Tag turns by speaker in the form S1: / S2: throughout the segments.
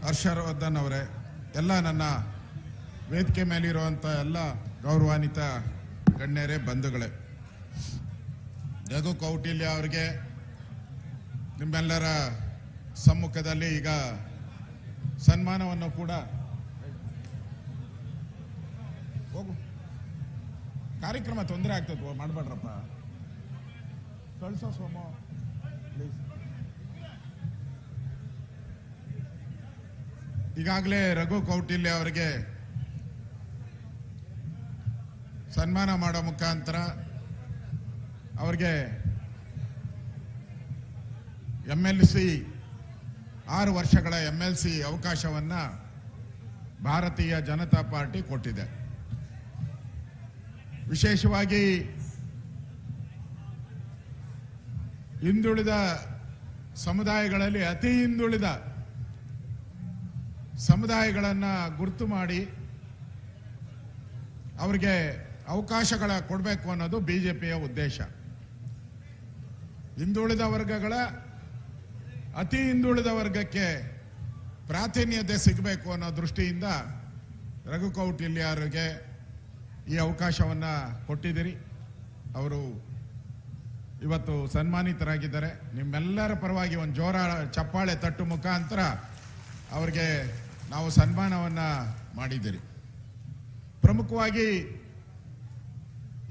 S1: ಹರ್ಷವರ್ಧನ್ ಅವರೇ, ಎಲ್ಲ ನನ್ನ ವೇದಿಕೆ ಮೇಲಿರುವಂಥ ಎಲ್ಲ ಗೌರವಾನ್ವಿತ ಗಣ್ಯರೇ, ಬಂಧುಗಳೇ, ರಘು ಕೌಟಿಲ್ಯ ಅವರಿಗೆ ನಿಮ್ಮೆಲ್ಲರ ಸಮ್ಮುಖದಲ್ಲಿ ಈಗ ಸನ್ಮಾನವನ್ನು ಕೂಡ ಹೋಗು ಕಾರ್ಯಕ್ರಮ ತೊಂದರೆ ಆಗ್ತದೆ, ಮಾಡಬೇಡ್ರಪ್ಪ, ಕಳಿಸೋ ಸೋಮೋ ಪ್ಲೀಸ್. ಈಗಾಗಲೇ ರಘು ಕೌಟಿಲ್ಯ ಅವರಿಗೆ ಸನ್ಮಾನ ಮಾಡೋ ಮುಖಾಂತರ ಅವರಿಗೆ MLC 6 ವರ್ಷಗಳ MLC ಅವಕಾಶವನ್ನ ಭಾರತೀಯ ಜನತಾ ಪಾರ್ಟಿ ಕೊಟ್ಟಿದೆ. ವಿಶೇಷವಾಗಿ ಹಿಂದುಳಿದ ಸಮುದಾಯಗಳಲ್ಲಿ ಅತಿ ಹಿಂದುಳಿದ ಸಮುದಾಯಗಳನ್ನು ಗುರುತು ಮಾಡಿ ಅವರಿಗೆ ಅವಕಾಶಗಳ ಕೊಡಬೇಕು ಅನ್ನೋದು ಬಿಜೆಪಿಯ ಉದ್ದೇಶ. ಹಿಂದುಳಿದ ವರ್ಗಗಳ ಅತಿ ಹಿಂದುಳಿದ ವರ್ಗಕ್ಕೆ ಪ್ರಾತಿನಿಧ್ಯತೆ ಸಿಗಬೇಕು ಅನ್ನೋ ದೃಷ್ಟಿಯಿಂದ ರಘು ಕೌಟಿಲ್ಯ ಅವರಿಗೆ ಈ ಅವಕಾಶವನ್ನು ಕೊಟ್ಟಿದ್ದೀರಿ. ಅವರು ಇವತ್ತು ಸನ್ಮಾನಿತರಾಗಿದ್ದಾರೆ. ನಿಮ್ಮೆಲ್ಲರ ಪರವಾಗಿ ಒಂದು ಜೋರ ಚಪ್ಪಾಳೆ ತಟ್ಟು ಮುಖಾಂತರ ಅವರಿಗೆ ನಾವು ಸನ್ಮಾನವನ್ನು ಮಾಡಿದ್ದೀರಿ. ಪ್ರಮುಖವಾಗಿ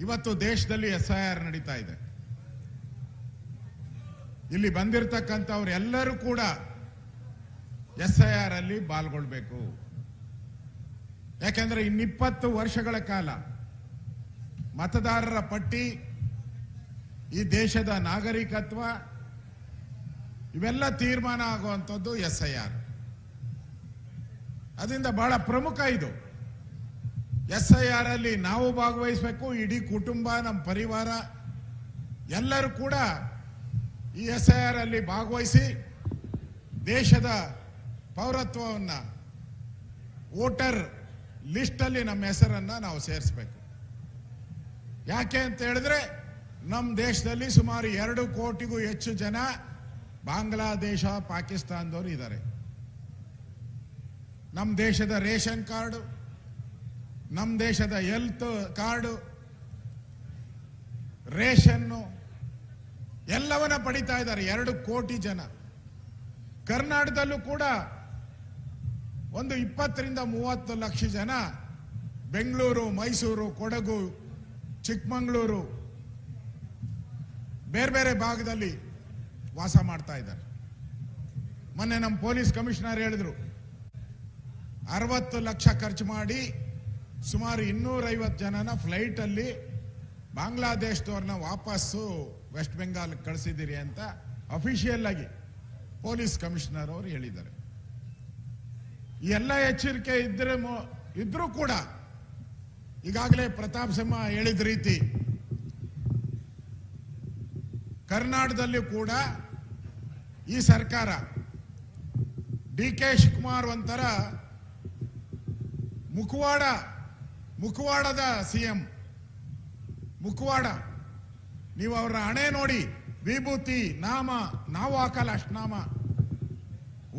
S1: ಇವತ್ತು ದೇಶದಲ್ಲಿ SIR ನಡೀತಾ ಇದೆ. ಇಲ್ಲಿ ಬಂದಿರತಕ್ಕಂಥವ್ರು ಎಲ್ಲರೂ ಕೂಡ SIR ಅಲ್ಲಿ ಪಾಲ್ಗೊಳ್ಬೇಕು. ಯಾಕೆಂದ್ರೆ ಇನ್ನು 20 ವರ್ಷಗಳ ಕಾಲ ಮತದಾರರ ಪಟ್ಟಿ, ಈ ದೇಶದ ನಾಗರಿಕತ್ವ ಇವೆಲ್ಲ ತೀರ್ಮಾನ ಆಗುವಂಥದ್ದು SIR. ಅದರಿಂದ ಬಹಳ ಪ್ರಮುಖ ಇದು. SIR ಅಲ್ಲಿ ನಾವು ಭಾಗವಹಿಸಬೇಕು, ಇಡೀ ಕುಟುಂಬ, ನಮ್ಮ ಪರಿವಾರ ಎಲ್ಲರೂ ಕೂಡ ಈ SIR ಅಲ್ಲಿ ಭಾಗವಹಿಸಿ ದೇಶದ ಪೌರತ್ವವನ್ನು ವೋಟರ್ ಲಿಸ್ಟ್ ಅಲ್ಲಿ ನಮ್ಮ ಹೆಸರನ್ನ ನಾವು ಸೇರಿಸಬೇಕು. ಯಾಕೆ ಅಂತ ಹೇಳಿದ್ರೆ ನಮ್ಮ ದೇಶದಲ್ಲಿ ಸುಮಾರು 2 ಕೋಟಿಗೂ ಹೆಚ್ಚು ಜನ ಬಾಂಗ್ಲಾದೇಶ, ಪಾಕಿಸ್ತಾನದವರು ಇದ್ದಾರೆ. ನಮ್ಮ ದೇಶದ ರೇಷನ್ ಕಾರ್ಡು, ನಮ್ಮ ದೇಶದ ಹೆಲ್ತ್ ಕಾರ್ಡು, ರೇಷನ್ನು ಎಲ್ಲವನ್ನ ಪಡಿತಾ ಇದ್ದಾರೆ 2 ಕೋಟಿ ಜನ. ಕರ್ನಾಟಕದಲ್ಲೂ ಕೂಡ ಒಂದು 20 ರಿಂದ 30 ಲಕ್ಷ ಜನ ಬೆಂಗಳೂರು, ಮೈಸೂರು, ಕೊಡಗು, ಚಿಕ್ಕಮಗಳೂರು ಬೇರೆ ಬೇರೆ ಭಾಗದಲ್ಲಿ ವಾಸ ಮಾಡ್ತಾ ಇದ್ದಾರೆ. ಮೊನ್ನೆ ನಮ್ಮ ಪೊಲೀಸ್ ಕಮಿಷನರ್ ಹೇಳಿದ್ರು, 60 ಲಕ್ಷ ಖರ್ಚು ಮಾಡಿ ಸುಮಾರು 250 ಜನನ ಫ್ಲೈಟ್ ಅಲ್ಲಿ ಬಾಂಗ್ಲಾದೇಶದವ್ರನ್ನ ವಾಪಸ್ಸು ವೆಸ್ಟ್ ಬೆಂಗಾಲ್ ಕಳಿಸಿದ್ದೀರಿ ಅಂತ ಅಫಿಷಿಯಲ್ ಆಗಿ ಪೊಲೀಸ್ ಕಮಿಷನರ್ ಅವರು ಹೇಳಿದ್ದಾರೆ. ಈ ಎಲ್ಲ ಎಚ್ಚರಿಕೆ ಇದ್ರೂ ಕೂಡ ಈಗಾಗಲೇ ಪ್ರತಾಪ್ ಸಿಂಹ ಹೇಳಿದ ರೀತಿ ಕರ್ನಾಟಕದಲ್ಲಿ ಕೂಡ ಈ ಸರ್ಕಾರ DK ಶಿವಕುಮಾರ್ ಒಂಥರ ಮುಖವಾಡದ CM. ಮುಖವಾಡ, ನೀವು ಅವರ ಹಣೆ ನೋಡಿ, ವಿಭೂತಿ ನಾಮ ನಾವು ಹಾಕಲ್ಲ, ಅಷ್ಟು ನಾಮ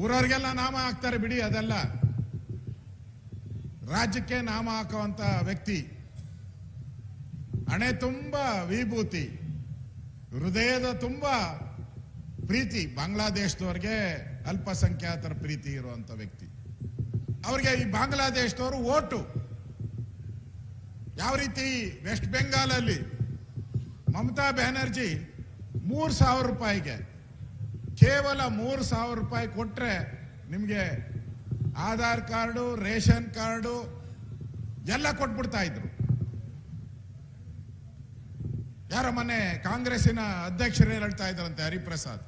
S1: ಊರವ್ರಿಗೆಲ್ಲ ನಾಮ ಹಾಕ್ತಾರೆ ಬಿಡಿ, ಅದೆಲ್ಲ ರಾಜ್ಯಕ್ಕೆ ನಾಮ ಹಾಕುವಂತ ವ್ಯಕ್ತಿ. ಹಣೆ ತುಂಬಾ ವಿಭೂತಿ, ಹೃದಯದ ತುಂಬಾ ಪ್ರೀತಿ, ಬಾಂಗ್ಲಾದೇಶದವ್ರಿಗೆ ಅಲ್ಪಸಂಖ್ಯಾತರ ಪ್ರೀತಿ ಇರುವಂತ ವ್ಯಕ್ತಿ. ಅವ್ರಿಗೆ ಈ ಬಾಂಗ್ಲಾದೇಶದವರು ಓಟು ಯಾವ ರೀತಿ ವೆಸ್ಟ್ ಬೆಂಗಾಲಲ್ಲಿ ಮಮತಾ ಬ್ಯಾನರ್ಜಿ 3,000 ರೂಪಾಯಿಗೆ, ಕೇವಲ 3,000 ರೂಪಾಯಿ ಕೊಟ್ರೆ ನಿಮಗೆ ಆಧಾರ್ ಕಾರ್ಡು, ರೇಷನ್ ಕಾರ್ಡು ಎಲ್ಲ ಕೊಟ್ಬಿಡ್ತಾ ಇದ್ರು. ಯಾರ ಮೊನ್ನೆ ಕಾಂಗ್ರೆಸ್ಸಿನ ಅಧ್ಯಕ್ಷರು ಹೇಳ್ತಾ ಇದ್ರಂತೆ, ಹರಿಪ್ರಸಾದ್,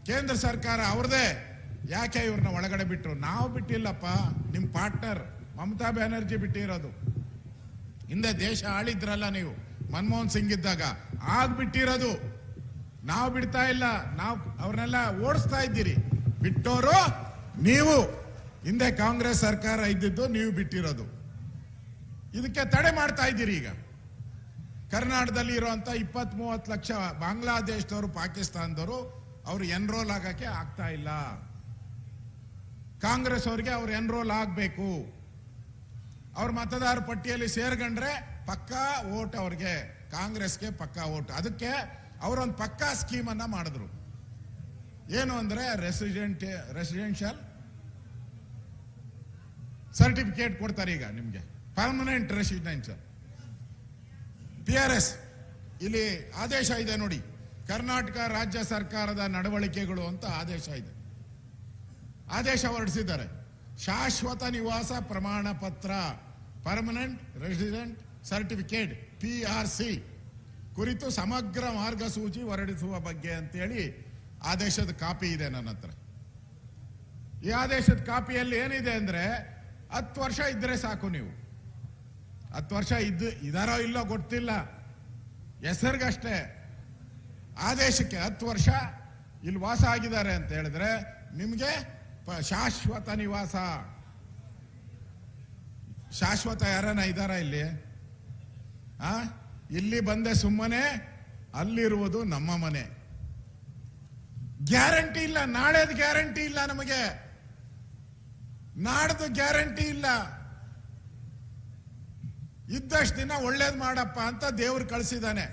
S1: ಕೇಂದ್ರ ಸರ್ಕಾರ ಅವ್ರದೇ, ಯಾಕೆ ಇವ್ರನ್ನ ಒಳಗಡೆ ಬಿಟ್ರು? ನಾವು ಬಿಟ್ಟಿಲ್ಲಪ್ಪ, ನಿಮ್ ಪಾರ್ಟ್ನರ್ ಮಮತಾ ಬ್ಯಾನರ್ಜಿ ಬಿಟ್ಟಿರೋದು. ಹಿಂದೆ ದೇಶ ಆಳಿದ್ರಲ್ಲ ನೀವು ಮನಮೋಹನ್ ಸಿಂಗ್ ಇದ್ದಾಗ, ಬಿಟ್ಟಿರೋದು. ನಾವು ಬಿಡ್ತಾ ಇಲ್ಲ, ನಾವು ಅವ್ರನ್ನೆಲ್ಲ ಓಡಿಸ್ತಾ ಇದ್ದೀರಿ. ಬಿಟ್ಟೋರು ನೀವು, ಹಿಂದೆ ಕಾಂಗ್ರೆಸ್ ಸರ್ಕಾರ ಇದ್ದಿದ್ದು ನೀವು ಬಿಟ್ಟಿರೋದು. ಇದಕ್ಕೆ ತಡೆ ಮಾಡ್ತಾ ಇದ್ದೀರಿ. ಈಗ ಕರ್ನಾಟಕದಲ್ಲಿ ಇರುವಂತ 20-30 ಲಕ್ಷ ಬಾಂಗ್ಲಾದೇಶದವರು, ಪಾಕಿಸ್ತಾನದವರು ಅವರು ಎನ್ರೋಲ್ ಆಗಕ್ಕೆ ಆಗ್ತಾ ಇಲ್ಲ. ಕಾಂಗ್ರೆಸ್ ಅವರಿಗೆ ಅವ್ರು ಎನ್ರೋಲ್ ಆಗಬೇಕು, ಅವ್ರ ಮತದಾರ ಪಟ್ಟಿಯಲ್ಲಿ ಸೇರ್ಕೊಂಡ್ರೆ ಪಕ್ಕಾ ವೋಟ್ ಅವ್ರಿಗೆ, ಕಾಂಗ್ರೆಸ್ಗೆ ಪಕ್ಕಾ ವೋಟ್. ಅದಕ್ಕೆ ಅವರೊಂದು ಪಕ್ಕಾ ಸ್ಕೀಮ್ ಅನ್ನ ಮಾಡಿದ್ರು. ಏನು ಅಂದ್ರೆ ರೆಸಿಡೆನ್ಷಿಯಲ್ ಸರ್ಟಿಫಿಕೇಟ್ ಕೊಡ್ತಾರೆ ಈಗ ನಿಮ್ಗೆ, ಪರ್ಮನೆಂಟ್ ರೆಸಿಡೆನ್ಷಿಯಲ್ PRS. ಇಲ್ಲಿ ಆದೇಶ ಇದೆ ನೋಡಿ, ಕರ್ನಾಟಕ ರಾಜ್ಯ ಸರ್ಕಾರದ ನಡವಳಿಕೆಗಳು ಅಂತ ಆದೇಶ ಇದೆ. ಆದೇಶ ಹೊರಡಿಸಿದ್ದಾರೆ. ಶಾಶ್ವತ ನಿವಾಸ ಪ್ರಮಾಣ ಪತ್ರ, ಪರ್ಮನೆಂಟ್ ರೆಸಿಡೆಂಟ್ ಸರ್ಟಿಫಿಕೇಟ್ PRC ಕುರಿತು ಸಮಗ್ರ ಮಾರ್ಗಸೂಚಿ ಹೊರಡಿಸುವ ಬಗ್ಗೆ ಅಂತೇಳಿ ಆದೇಶದ ಕಾಪಿ ಇದೆ ನನ್ನ ಹತ್ರ. ಈ ಆದೇಶದ ಕಾಪಿಯಲ್ಲಿ ಏನಿದೆ ಅಂದ್ರೆ 10 ವರ್ಷ ಇದ್ರೆ ಸಾಕು. ನೀವು 10 ವರ್ಷ ಇದಾರೋ ಇಲ್ಲೋ ಗೊತ್ತಿಲ್ಲ, ಹೆಸರಿಗಷ್ಟೇ. ಆದೇಶಕ್ಕೆ 10 ವರ್ಷ ಇಲ್ಲಿ ವಾಸ ಆಗಿದ್ದಾರೆ ಅಂತ ಹೇಳಿದ್ರೆ ನಿಮ್ಗೆ ಶಾಶ್ವತ ನಿವಾಸ. ಶಾಶ್ವತ ಯಾರನ್ನ ಇದಾರ ಇಲ್ಲಿ? ಇಲ್ಲಿ ಬಂದೆ ಸುಮ್ಮನೆ, ಅಲ್ಲಿರುವುದು ನಮ್ಮ ಮನೆ. ಗ್ಯಾರಂಟಿ ಇಲ್ಲ, ನಾಳೆದು ಗ್ಯಾರಂಟಿ ಇಲ್ಲ, ನಮಗೆ ನಾಡ್ದು ಗ್ಯಾರಂಟಿ ಇಲ್ಲ. ಇದ್ದಷ್ಟು ದಿನ ಒಳ್ಳೇದು ಮಾಡಪ್ಪ ಅಂತ ದೇವ್ರು ಕಳಿಸಿದಾನೆ.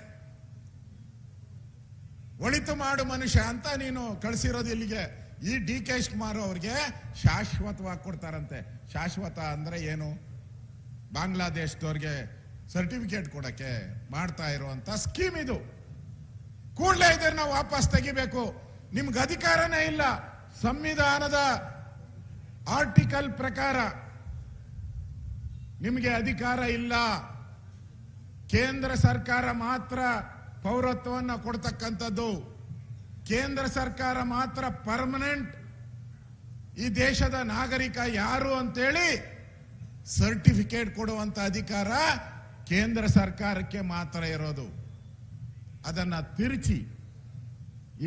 S1: ಒಳಿತು ಮಾಡು ಮನುಷ್ಯ ಅಂತ ನೀನು ಕಳಿಸಿರೋದು ಇಲ್ಲಿಗೆ. ಈ DK ಶಿವಕುಮಾರ್ ಅವ್ರಿಗೆ ಶಾಶ್ವತವಾಗಿ ಕೊಡ್ತಾರಂತೆ. ಶಾಶ್ವತ ಅಂದ್ರೆ ಏನು? ಬಾಂಗ್ಲಾದೇಶದವ್ರಿಗೆ ಸರ್ಟಿಫಿಕೇಟ್ ಕೊಡಕ್ಕೆ ಮಾಡ್ತಾ ಇರುವಂತ ಸ್ಕೀಮ್ ಇದು. ಕೂಡಲೇ ಇದನ್ನ ವಾಪಸ್ ತೆಗಿಬೇಕು. ನಿಮ್ಗೆ ಅಧಿಕಾರನೇ ಇಲ್ಲ. ಸಂವಿಧಾನದ ಆರ್ಟಿಕಲ್ ಪ್ರಕಾರ ನಿಮಗೆ ಅಧಿಕಾರ ಇಲ್ಲ. ಕೇಂದ್ರ ಸರ್ಕಾರ ಮಾತ್ರ ಪೌರತ್ವವನ್ನು ಕೊಡ್ತಕ್ಕಂಥದ್ದು. ಕೇಂದ್ರ ಸರ್ಕಾರ ಮಾತ್ರ ಪರ್ಮನೆಂಟ್ ಈ ದೇಶದ ನಾಗರಿಕ ಯಾರು ಅಂತೇಳಿ ಸರ್ಟಿಫಿಕೇಟ್ ಕೊಡುವಂತ ಅಧಿಕಾರ ಕೇಂದ್ರ ಸರ್ಕಾರಕ್ಕೆ ಮಾತ್ರ ಇರೋದು. ಅದನ್ನ ತಿರುಚಿ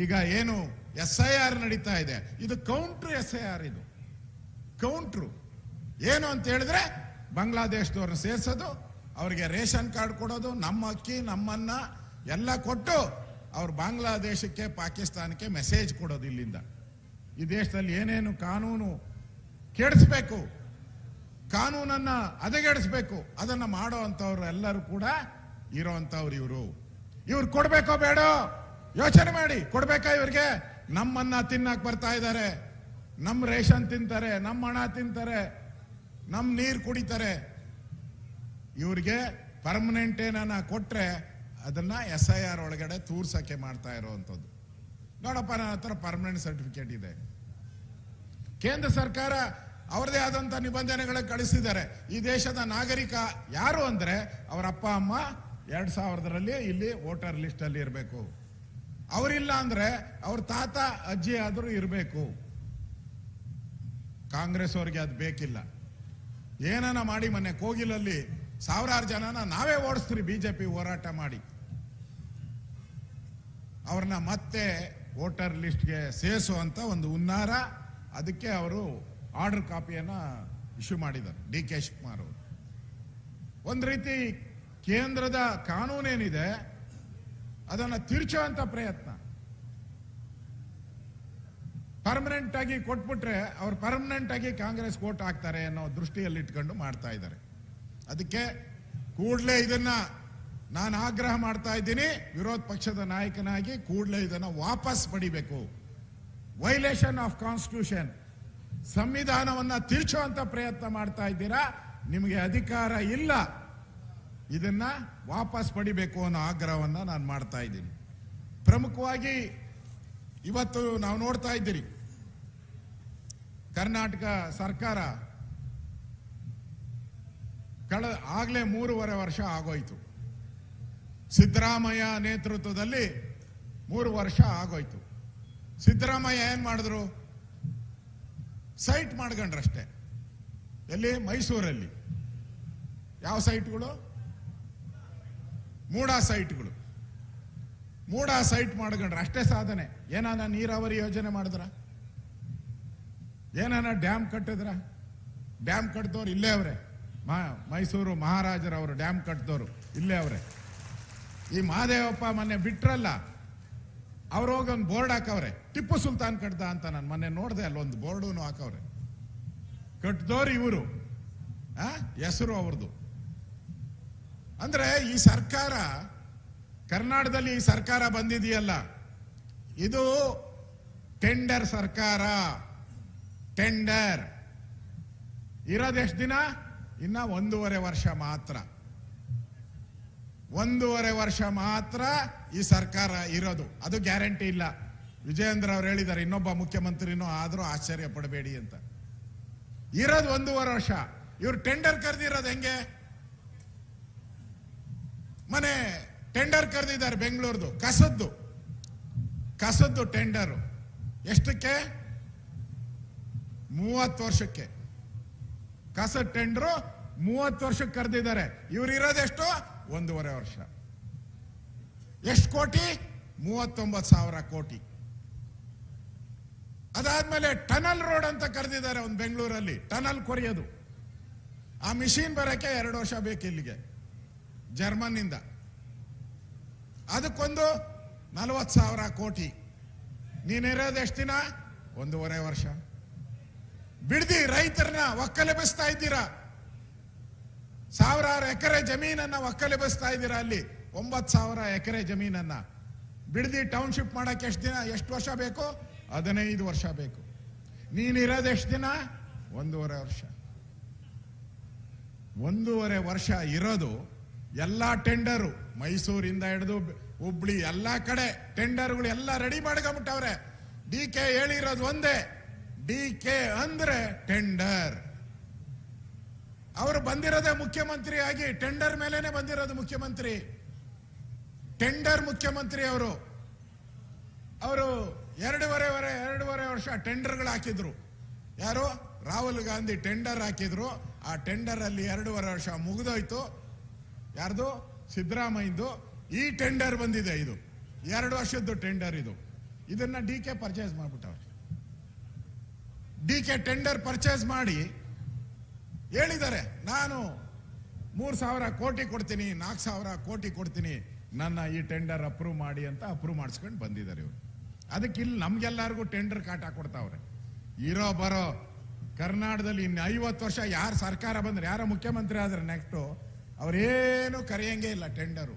S1: ಈಗ ಏನು SIR ನಡೀತಾ ಇದೆ, ಇದು ಕೌಂಟ್ರು SIR. ಇದು ಕೌಂಟ್ರು ಏನು ಅಂತ ಹೇಳಿದ್ರೆ ಬಾಂಗ್ಲಾದೇಶದವ್ರನ್ನ ಸೇರ್ಸೋದು, ಅವ್ರಿಗೆ ರೇಷನ್ ಕಾರ್ಡ್ ಕೊಡೋದು, ನಮ್ಮ ಅಕ್ಕಿ ನಮ್ಮನ್ನ ಎಲ್ಲ ಕೊಟ್ಟು ಅವ್ರು ಬಾಂಗ್ಲಾದೇಶಕ್ಕೆ ಪಾಕಿಸ್ತಾನಕ್ಕೆ ಮೆಸೇಜ್ ಕೊಡೋದು. ಇಲ್ಲಿಂದ ಈ ದೇಶದಲ್ಲಿ ಏನೇನು ಕಾನೂನು ಕೆಡಿಸ್ಬೇಕು, ಕಾನೂನನ್ನ ಹದಗೆಡಿಸ್ಬೇಕು, ಅದನ್ನ ಮಾಡೋ ಅಂತವ್ರು ಎಲ್ಲರೂ ಕೂಡ ಇರೋಂಥವ್ರು. ಇವ್ರು ಕೊಡ್ಬೇಕೋ ಬೇಡೋ ಯೋಚನೆ ಮಾಡಿ. ಕೊಡ್ಬೇಕಾ ಇವ್ರಿಗೆ? ನಮ್ಮನ್ನ ತಿನ್ನಕ್ ಬರ್ತಾ ಇದ್ದಾರೆ, ನಮ್ ರೇಷನ್ ತಿಂತಾರೆ, ನಮ್ಮ ಹಣ ತಿಂತಾರೆ, ನಮ್ ನೀರು ಕುಡಿತಾರೆ. ಇವ್ರಿಗೆ ಪರ್ಮನೆಂಟ್ ಏನನ್ನ ಕೊಟ್ರೆ ಅದನ್ನ SIR ಒಳಗಡೆ ತೂರ್ಸಕ್ಕೆ ಮಾಡ್ತಾ ಇರೋವಂಥದ್ದು. ನೋಡಪ್ಪ, ನನ್ನ ಹತ್ರ ಪರ್ಮನೆಂಟ್ ಸರ್ಟಿಫಿಕೇಟ್ ಇದೆ. ಕೇಂದ್ರ ಸರ್ಕಾರ ಅವರದೇ ಆದಂತ ನಿಬಂಧನೆಗಳ ಕಳಿಸಿದ್ದಾರೆ. ಈ ದೇಶದ ನಾಗರಿಕ ಯಾರು ಅಂದ್ರೆ ಅವರ ಅಪ್ಪ ಅಮ್ಮ 2000ರಲ್ಲಿ ಇಲ್ಲಿ ವೋಟರ್ ಲಿಸ್ಟ್ ಅಲ್ಲಿ ಇರಬೇಕು. ಅವರಿಲ್ಲ ಅಂದ್ರೆ ಅವ್ರ ತಾತ ಅಜ್ಜಿ ಆದ್ರೂ ಇರಬೇಕು. ಕಾಂಗ್ರೆಸ್ ಅವ್ರಿಗೆ ಅದು ಬೇಕಿಲ್ಲ. ಏನನ ಮಾಡಿ ಮೊನ್ನೆ ಕೋಗಿಲಲ್ಲಿ 1000 ಜನನ ನಾವೇ ಓಡಿಸ್ತೀರಿ BJP ಹೋರಾಟ ಮಾಡಿ. ಅವ್ರನ್ನ ಮತ್ತೆ ವೋಟರ್ ಲಿಸ್ಟ್ಗೆ ಸೇರಿಸುವಂತ ಒಂದು ಹುನ್ನಾರ, ಅದಕ್ಕೆ ಅವರು ಆರ್ಡರ್ ಕಾಪಿಯನ್ನ ಇಶ್ಯೂ ಮಾಡಿದ್ದಾರೆ DK ಶಿವಕುಮಾರ್ ಅವರು. ಒಂದ್ ರೀತಿ ಕೇಂದ್ರದ ಕಾನೂನೇನಿದೆ ಅದನ್ನ ತಿರುಚುವಂತ ಪ್ರಯತ್ನ. ಪರ್ಮನೆಂಟ್ ಆಗಿ ಕೊಟ್ಬಿಟ್ರೆ ಅವ್ರು ಪರ್ಮನೆಂಟ್ ಆಗಿ ಕಾಂಗ್ರೆಸ್ ವೋಟ್ ಹಾಕ್ತಾರೆ ಅನ್ನೋ ದೃಷ್ಟಿಯಲ್ಲಿ ಇಟ್ಕೊಂಡು ಮಾಡ್ತಾ ಇದ್ದಾರೆ. ಅದಕ್ಕೆ ಕೂಡಲೇ ಇದನ್ನ ನಾನು ಆಗ್ರಹ ಮಾಡ್ತಾ ಇದ್ದೀನಿ, ವಿರೋಧ ಪಕ್ಷದ ನಾಯಕನಾಗಿ ಕೂಡಲೇ ಇದನ್ನ ವಾಪಸ್ ಪಡಿಬೇಕು. ವೈಲೇಷನ್ ಆಫ್ ಕಾನ್ಸ್ಟಿಟ್ಯೂಷನ್, ಸಂವಿಧಾನವನ್ನ ತಿರುಚುವಂತ ಪ್ರಯತ್ನ ಮಾಡ್ತಾ ಇದ್ದೀರಾ. ನಿಮಗೆ ಅಧಿಕಾರ ಇಲ್ಲ, ಇದನ್ನ ವಾಪಸ್ ಪಡಿಬೇಕು ಅನ್ನೋ ಆಗ್ರಹವನ್ನ ನಾನು ಮಾಡ್ತಾ ಇದ್ದೀನಿ. ಪ್ರಮುಖವಾಗಿ ಇವತ್ತು ನಾವು ನೋಡ್ತಾ ಇದ್ದೀರಿ, ಕರ್ನಾಟಕ ಸರ್ಕಾರ ಆಗ್ಲೇ 3.5 ವರ್ಷ ಆಗೋಯ್ತು. ಸಿದ್ದರಾಮಯ್ಯ ನೇತೃತ್ವದಲ್ಲಿ 3 ವರ್ಷ ಆಗೋಯ್ತು. ಸಿದ್ದರಾಮಯ್ಯ ಏನ್ ಮಾಡಿದ್ರು? ಸೈಟ್ ಮಾಡ್ಕೊಂಡ್ರಷ್ಟೇ. ಎಲ್ಲಿ? ಮೈಸೂರಲ್ಲಿ. ಯಾವ ಸೈಟ್ಗಳು? ಮೂಡ ಸೈಟ್ಗಳು. ಮೂಡ ಸೈಟ್ ಮಾಡ್ಕೊಂಡ್ರೆ ಅಷ್ಟೇ ಸಾಧನೆ. ಏನಾನ ನೀರಾವರಿ ಯೋಜನೆ ಮಾಡಿದ್ರ? ಏನಾನ ಡ್ಯಾಮ್ ಕಟ್ಟಿದ್ರ? ಡ್ಯಾಮ್ ಕಟ್ಟಿದವ್ರು ಇಲ್ಲೇ ಅವ್ರೆ. ಮೈಸೂರು ಮಹಾರಾಜರವರು ಡ್ಯಾಮ್ ಕಟ್ಟಿದವರು ಇಲ್ಲೇ ಅವ್ರೆ. ಈ ಮಹಾದೇವಪ್ಪ ಮೊನ್ನೆ ಬಿಟ್ರಲ್ಲ, ಅವ್ರು ಹೋಗಿ ಒಂದು ಬೋರ್ಡ್ ಹಾಕವ್ರೆ, ಟಿಪ್ಪು ಸುಲ್ತಾನ್ ಕಟ್ದ ಅಂತ. ನಾನು ಮೊನ್ನೆ ನೋಡಿದೆ, ಅಲ್ಲೊಂದು ಬೋರ್ಡು ಹಾಕವ್ರೆ. ಕಟ್ಟಿದವ್ರು ಇವರು, ಹೆಸರು ಅವ್ರದ್ದು. ಅಂದ್ರೆ ಈ ಸರ್ಕಾರ, ಕರ್ನಾಟಕದಲ್ಲಿ ಈ ಸರ್ಕಾರ ಬಂದಿದೆಯಲ್ಲ, ಇದು ಟೆಂಡರ್ ಸರ್ಕಾರ. ಟೆಂಡರ್ ಇರೋದೆಷ್ಟು ದಿನ? ಇನ್ನ 1.5 ವರ್ಷ ಮಾತ್ರ. 1.5 ವರ್ಷ ಮಾತ್ರ ಈ ಸರ್ಕಾರ ಇರೋದು. ಅದು ಗ್ಯಾರಂಟಿ ಇಲ್ಲ. ವಿಜಯೇಂದ್ರ ಅವ್ರು ಹೇಳಿದ್ದಾರೆ, ಇನ್ನೊಬ್ಬ ಮುಖ್ಯಮಂತ್ರಿನೂ ಆದ್ರೂ ಆಶ್ಚರ್ಯ ಪಡಬೇಡಿ ಅಂತ. ಇರೋದು 1.5 ವರ್ಷ. ಇವ್ರು ಟೆಂಡರ್ ಕರೆದಿರೋದು ಹೆಂಗೆ? ಮನೆ ಟೆಂಡರ್ ಕರೆದಿದ್ದಾರೆ ಬೆಂಗಳೂರ್ದು, ಕಸದ್ದು ಟೆಂಡರ್. ಎಷ್ಟಕ್ಕೆ? 30 ವರ್ಷಕ್ಕೆ. ಕಸದ ಟೆಂಡರು 30 ವರ್ಷಕ್ಕೆ ಕರೆದಿದ್ದಾರೆ. ಇವ್ರು ಇರೋದೆಷ್ಟು? 1.5 ವರ್ಷ. ಎಷ್ಟು ಕೋಟಿ? 39,000 ಕೋಟಿ. ಅದಾದ್ಮೇಲೆ ಟನಲ್ ರೋಡ್ ಅಂತ ಕರೆದಿದ್ದಾರೆ ಒಂದು ಬೆಂಗಳೂರಲ್ಲಿ, ಟನಲ್ ಕೊರೆಯೋದು. ಆ ಮಿಷಿನ್ ಬರಕ್ಕೆ 2 ವರ್ಷ ಬೇಕು ಇಲ್ಲಿಗೆ, ಜರ್ಮನ್ ಇಂದ. ಅದಕ್ಕೊಂದು 40,000 ಕೋಟಿ. ನೀನಿರೋದು ಎಷ್ಟು ದಿನ? 1.5 ವರ್ಷ. ಬಿಡ್ದಿ ರೈತರನ್ನ ಒಕ್ಕಲೆಬ್ಬಿಸ್ತಾ ಇದ್ದೀರಾ. 1000 ಎಕರೆ ಜಮೀನನ್ನ ಒಕ್ಕಲೆಬ್ಬಿಸ್ತಾ ಇದ್ದೀರಾ. ಅಲ್ಲಿ 9,000 ಎಕರೆ ಜಮೀನನ್ನ ಬಿಡ್ದಿ ಟೌನ್ಶಿಪ್ ಮಾಡಕ್ಕೆ ಎಷ್ಟು ವರ್ಷ ಬೇಕು? 15 ವರ್ಷ ಬೇಕು. ನೀನಿರೋದು ಎಷ್ಟು ದಿನ? 1.5 ವರ್ಷ. 1.5 ವರ್ಷ ಇರೋದು. ಎಲ್ಲಾ ಟೆಂಡರು ಮೈಸೂರಿಂದ ಹಿಡಿದು ಹುಬ್ಳಿ ಎಲ್ಲಾ ಕಡೆ ಟೆಂಡರ್ಗಳು ಎಲ್ಲ ರೆಡಿ ಮಾಡ್ಕೊಂಬಿಟ್ಟವ್ರೆ. DK ಹೇಳಿರೋದು ಒಂದೇ, DK ಅಂದ್ರೆ ಟೆಂಡರ್. ಅವರು ಬಂದಿರೋದೇ ಮುಖ್ಯಮಂತ್ರಿ ಆಗಿ, ಟೆಂಡರ್ ಮೇಲೇನೆ ಬಂದಿರೋದು ಮುಖ್ಯಮಂತ್ರಿ. ಟೆಂಡರ್ ಮುಖ್ಯಮಂತ್ರಿ ಅವರು 2.5 ವರ್ಷ ಟೆಂಡರ್ಗಳು ಹಾಕಿದ್ರು. ಯಾರು? ರಾಹುಲ್ ಗಾಂಧಿ ಟೆಂಡರ್ ಹಾಕಿದ್ರು. ಆ ಟೆಂಡರ್ ಅಲ್ಲಿ 2.5 ವರ್ಷ ಮುಗಿದೋಯ್ತು. ಯಾರ್ದು? ಸಿದ್ದರಾಮಯ್ಯದು. ಈ ಟೆಂಡರ್ ಬಂದಿದೆ, ಇದು 2 ವರ್ಷದ್ದು ಟೆಂಡರ್. ಇದನ್ನ DK ಪರ್ಚೇಸ್ ಮಾಡ್ಬಿಟ್ಟವ್ರೆ. DK ಟೆಂಡರ್ ಪರ್ಚೇಸ್ ಮಾಡಿ ಹೇಳಿದ್ದಾರೆ, ನಾನು 3,000 ಕೋಟಿ ಕೊಡ್ತೀನಿ, 4,000 ಕೋಟಿ ಕೊಡ್ತೀನಿ, ನನ್ನ ಈ ಟೆಂಡರ್ ಅಪ್ರೂವ್ ಮಾಡಿ ಅಂತ ಅಪ್ರೂವ್ ಮಾಡಿಸ್ಕೊಂಡು ಬಂದಿದ್ದಾರೆ ಇವರು. ಅದಕ್ಕೆ ಇಲ್ಲಿ ನಮ್ಗೆಲ್ಲರಿಗೂ ಟೆಂಡರ್ ಕಾಟ ಕೊಡ್ತಾವ್ರೆ. ಇರೋ ಬರೋ ಕರ್ನಾಟಕದಲ್ಲಿ ಇನ್ನು 50 ವರ್ಷ ಯಾರು ಸರ್ಕಾರ ಬಂದ್ರೆ, ಯಾರ ಮುಖ್ಯಮಂತ್ರಿ ಆದ್ರೆ ನೆಕ್ಸ್ಟ್ ಅವ್ರೇನು ಕರೆಯಂಗೆ ಇಲ್ಲ. ಟೆಂಡರು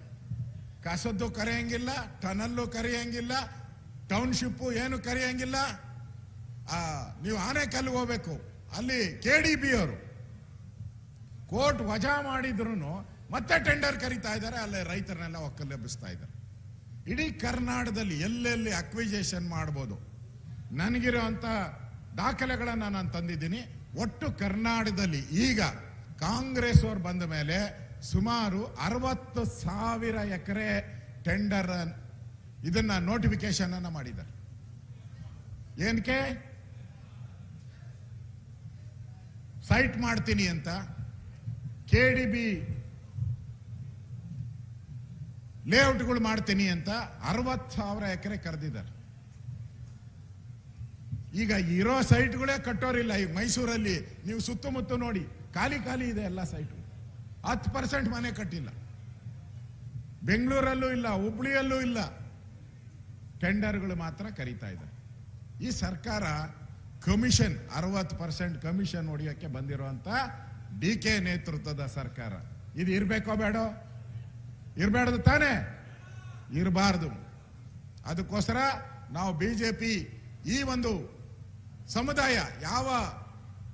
S1: ಕಸದ್ದು ಕರೆಯಂಗಿಲ್ಲ, ಟನಲ್ಲು ಕರೆಯಂಗಿಲ್ಲ, ಟೌನ್ಶಿಪ್ ಏನು ಕರೆಯಂಗಿಲ್ಲ. ನೀವು ಆನೆಕಲ್ಲು ಹೋಗ್ಬೇಕು, ಅಲ್ಲಿ KDB ಅವರು ಕೋರ್ಟ್ ವಜಾ ಮಾಡಿದ್ರು ಮತ್ತೆ ಟೆಂಡರ್ ಕರೀತಾ ಇದ್ದಾರೆ. ಅಲ್ಲೇ ರೈತರನ್ನೆಲ್ಲ ಒಕ್ಕಲೆಬ್ಬಿಸ್ತಾ ಇದ್ದಾರೆ. ಇಡೀ ಕರ್ನಾಟಕದಲ್ಲಿ ಎಲ್ಲೆಲ್ಲಿ ಅಕ್ವಿಜೇಷನ್ ಮಾಡ್ಬೋದು, ನನಗಿರುವಂತ ದಾಖಲೆಗಳನ್ನ ನಾನು ತಂದಿದ್ದೀನಿ. ಒಟ್ಟು ಕರ್ನಾಟಕದಲ್ಲಿ ಈಗ ಕಾಂಗ್ರೆಸ್ ಅವರು ಬಂದ ಮೇಲೆ ಸುಮಾರು 60,000 ಎಕರೆ ಟೆಂಡರ್ ಇದನ್ನ ನೋಟಿಫಿಕೇಶನ್ ಅನ್ನ ಮಾಡಿದ್ದಾರೆ. ಏನಕ್ಕೆ? ಸೈಟ್ ಮಾಡ್ತೀನಿ ಅಂತ KDB ಲೇಔಟ್ಗಳು ಮಾಡ್ತೀನಿ ಅಂತ 60,000 ಎಕರೆ ಕರೆದಿದ್ದಾರೆ. ಈಗ ಇರೋ ಸೈಟ್ಗಳೇ ಕಟ್ಟೋರಿಲ್ಲ. ಈಗ ಮೈಸೂರಲ್ಲಿ ನೀವು ಸುತ್ತಮುತ್ತ ನೋಡಿ, ಖಾಲಿ ಇದೆ ಎಲ್ಲ ಸೈಟು. 10% ಮನೆ ಕಟ್ಟಿಲ್ಲ. ಬೆಂಗಳೂರಲ್ಲೂ ಇಲ್ಲ, ಹುಬ್ಳಿಯಲ್ಲೂ ಇಲ್ಲ. ಟೆಂಡರ್ಗಳು ಮಾತ್ರ ಕರೀತಾ ಇದ್ದಾರೆ. ಈ ಸರ್ಕಾರ ಕಮಿಷನ್ 60% ಕಮಿಷನ್ ಹೊಡೆಯಕ್ಕೆ ಬಂದಿರುವಂತ DK ನೇತೃತ್ವದ ಸರ್ಕಾರ. ಇದು ಇರ್ಬೇಕೋ ಬೇಡೋ? ಇರಬೇಡದು ತಾನೇ? ಇರಬಾರ್ದು. ಅದಕ್ಕೋಸ್ಕರ ನಾವು BJP ಈ ಒಂದು ಸಮುದಾಯ ಯಾವ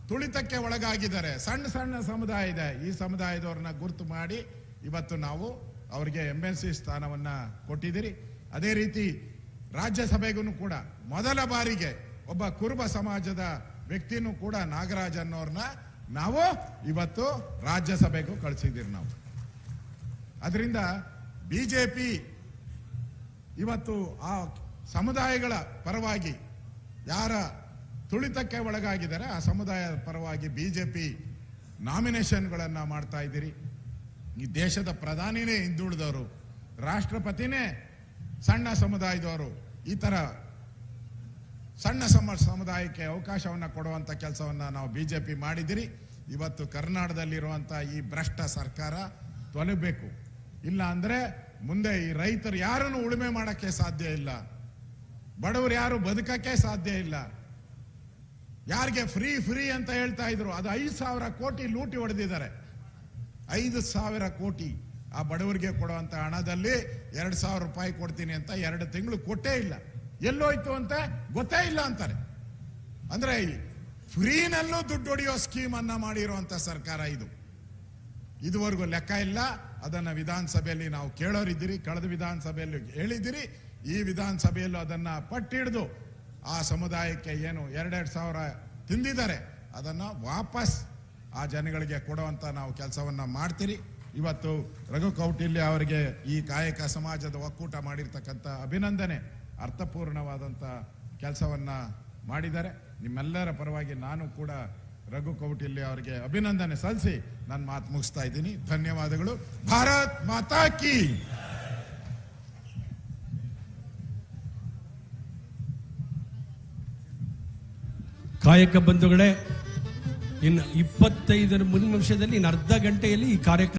S1: ತುಳಿತಕ್ಕೆ ಒಳಗಾಗಿದ್ದಾರೆ, ಸಣ್ಣ ಸಮುದಾಯ ಇದೆ, ಈ ಸಮುದಾಯದವ್ರನ್ನ ಗುರುತು ಮಾಡಿ ಇವತ್ತು ನಾವು ಅವರಿಗೆ MLC ಸ್ಥಾನವನ್ನ ಕೊಟ್ಟಿದ್ದೀರಿ. ಅದೇ ರೀತಿ ರಾಜ್ಯಸಭೆಗೂ ಕೂಡ ಮೊದಲ ಬಾರಿಗೆ ಒಬ್ಬ ಕುರುಬ ಸಮಾಜದ ವ್ಯಕ್ತಿನೂ ಕೂಡ ನಾಗರಾಜ್ ಅನ್ನೋರ್ನ ನಾವು ಇವತ್ತು ರಾಜ್ಯಸಭೆಗೂ ಕಳಿಸಿದ್ದೀರಿ ನಾವು. ಅದರಿಂದ BJP ಇವತ್ತು ಆ ಸಮುದಾಯಗಳ ಪರವಾಗಿ ಯಾರ ತುಳಿತಕ್ಕೆ ಒಳಗಾಗಿದ್ದಾರೆ ಆ ಸಮುದಾಯದ ಪರವಾಗಿ BJP ನಾಮಿನೇಷನ್ಗಳನ್ನ ಮಾಡ್ತಾ ಇದ್ದೀರಿ. ಈ ದೇಶದ ಪ್ರಧಾನಿನೇ ಹಿಂದುಳಿದವರು, ರಾಷ್ಟ್ರಪತಿನೇ ಸಣ್ಣ ಸಮುದಾಯದವರು. ಈ ತರ ಸಣ್ಣ ಸಮುದಾಯಕ್ಕೆ ಅವಕಾಶವನ್ನ ಕೊಡುವಂತ ಕೆಲಸವನ್ನ ನಾವು BJP ಮಾಡಿದಿರಿ. ಇವತ್ತು ಕರ್ನಾಟಕದಲ್ಲಿರುವಂತ ಈ ಭ್ರಷ್ಟ ಸರ್ಕಾರ ತೊಲಗಬೇಕು. ಇಲ್ಲ ಅಂದ್ರೆ ಮುಂದೆ ಈ ರೈತರು ಯಾರನ್ನು ಉಳುಮೆ ಮಾಡಕ್ಕೆ ಸಾಧ್ಯ ಇಲ್ಲ, ಬಡವರು ಯಾರು ಬದುಕಕ್ಕೆ ಸಾಧ್ಯ ಇಲ್ಲ. ಯಾರಿಗೆ ಫ್ರೀ ಫ್ರೀ ಅಂತ ಹೇಳ್ತಾ ಇದ್ರು, ಅದು 5,000 ಕೋಟಿ ಲೂಟಿ ಹೊಡೆದಿದ್ದಾರೆ. 5,000 ಕೋಟಿ ಆ ಬಡವರಿಗೆ ಕೊಡುವಂತ ಹಣದಲ್ಲಿ 2,000 ರೂಪಾಯಿ ಕೊಡ್ತೀನಿ ಅಂತ 2 ತಿಂಗಳು ಕೊಟ್ಟೇ ಇಲ್ಲ. ಎಲ್ಲೋಯ್ತು ಅಂತ ಗೊತ್ತೇ ಇಲ್ಲ ಅಂತಾರೆ. ಅಂದ್ರೆ ಫ್ರೀನಲ್ಲೂ ದುಡ್ಡು ಹೊಡೆಯೋ ಸ್ಕೀಮ್ ಅನ್ನ ಮಾಡಿರುವಂತ ಸರ್ಕಾರ ಇದು. ಇದುವರೆಗೂ ಲೆಕ್ಕ ಇಲ್ಲ. ಅದನ್ನ ವಿಧಾನಸಭೆಯಲ್ಲಿ ನಾವು ಕೇಳೋರಿದ್ದೀರಿ, ಕಳೆದ ವಿಧಾನಸಭೆಯಲ್ಲಿ ಹೇಳಿದ್ದೀರಿ, ಈ ವಿಧಾನಸಭೆಯಲ್ಲೂ ಅದನ್ನ ಪಟ್ಟಿಡಿದು ಆ ಸಮುದಾಯಕ್ಕೆ ಏನು 2,000 ತಿಂದಿದ್ದಾರೆ ಅದನ್ನ ವಾಪಸ್ ಆ ಜನಗಳಿಗೆ ಕೊಡುವಂತ ನಾವು ಕೆಲಸವನ್ನ ಮಾಡ್ತೀರಿ. ಇವತ್ತು ರಘು ಕೌಟಿಲ್ಯ ಅವರಿಗೆ ಈ ಕಾಯಕ ಸಮಾಜದ ಒಕ್ಕೂಟ ಮಾಡಿರ್ತಕ್ಕಂಥ ಅಭಿನಂದನೆ. ಅರ್ಥಪೂರ್ಣವಾದಂಥ ಕೆಲಸವನ್ನ ಮಾಡಿದ್ದಾರೆ. ನಿಮ್ಮೆಲ್ಲರ ಪರವಾಗಿ ನಾನು ಕೂಡ ರಘು ಕೌಟಿಲ್ಯ ಅವರಿಗೆ ಅಭಿನಂದನೆ ಸಲ್ಲಿಸಿ ನನ್ನ ಮಾತು ಮುಗಿಸ್ತಾ ಇದ್ದೀನಿ. ಧನ್ಯವಾದಗಳು. ಭಾರತ್ ಮಾತಾ ಕಿ.
S2: ಕಾಯಕ ಬಂಧುಗಳೇ, ಇನ್ನು 25 ನಿಮಿಷದಲ್ಲಿ, ಇನ್ನು ಅರ್ಧ ಗಂಟೆಯಲ್ಲಿ ಈ ಕಾರ್ಯಕ್ರಮ